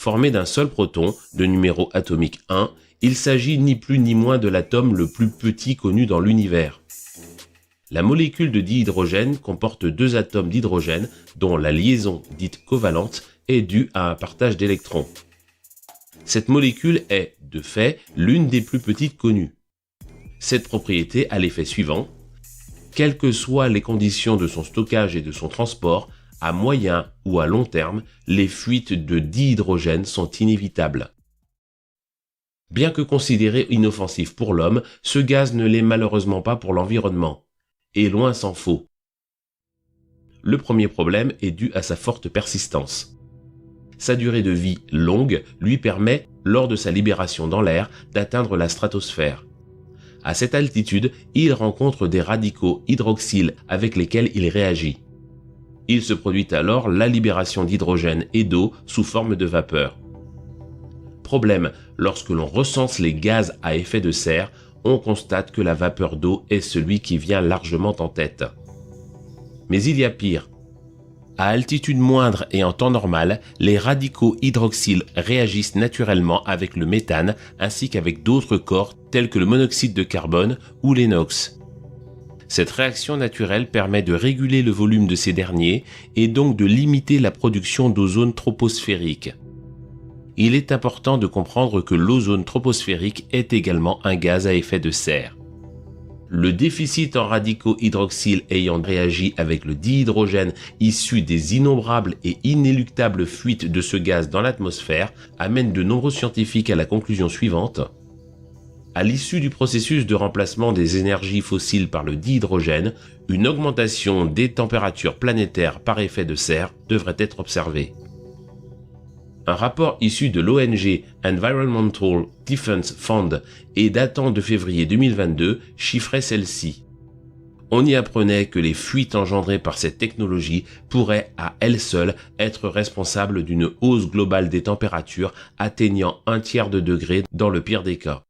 Formé d'un seul proton, de numéro atomique 1, il s'agit ni plus ni moins de l'atome le plus petit connu dans l'univers. La molécule de dihydrogène comporte deux atomes d'hydrogène dont la liaison, dite covalente, est due à un partage d'électrons. Cette molécule est, de fait, l'une des plus petites connues. Cette propriété a l'effet suivant: quelles que soient les conditions de son stockage et de son transport, à moyen ou à long terme, les fuites de dihydrogène sont inévitables. Bien que considéré inoffensif pour l'homme, ce gaz ne l'est malheureusement pas pour l'environnement. Et loin s'en faut. Le premier problème est dû à sa forte persistance. Sa durée de vie longue lui permet, lors de sa libération dans l'air, d'atteindre la stratosphère. À cette altitude, il rencontre des radicaux hydroxyles avec lesquels il réagit. Il se produit alors la libération d'hydrogène et d'eau sous forme de vapeur. Problème, lorsque l'on recense les gaz à effet de serre, on constate que la vapeur d'eau est celui qui vient largement en tête. Mais il y a pire. À altitude moindre et en temps normal, les radicaux hydroxyles réagissent naturellement avec le méthane ainsi qu'avec d'autres corps tels que le monoxyde de carbone ou les NOx. Cette réaction naturelle permet de réguler le volume de ces derniers et donc de limiter la production d'ozone troposphérique. Il est important de comprendre que l'ozone troposphérique est également un gaz à effet de serre. Le déficit en radicaux hydroxyles ayant réagi avec le dihydrogène issu des innombrables et inéluctables fuites de ce gaz dans l'atmosphère amène de nombreux scientifiques à la conclusion suivante: à l'issue du processus de remplacement des énergies fossiles par le dihydrogène, une augmentation des températures planétaires par effet de serre devrait être observée. Un rapport issu de l'ONG Environmental Defense Fund et datant de février 2022 chiffrait celle-ci. On y apprenait que les fuites engendrées par cette technologie pourraient à elles seules être responsables d'une hausse globale des températures atteignant 1/3 de degré dans le pire des cas.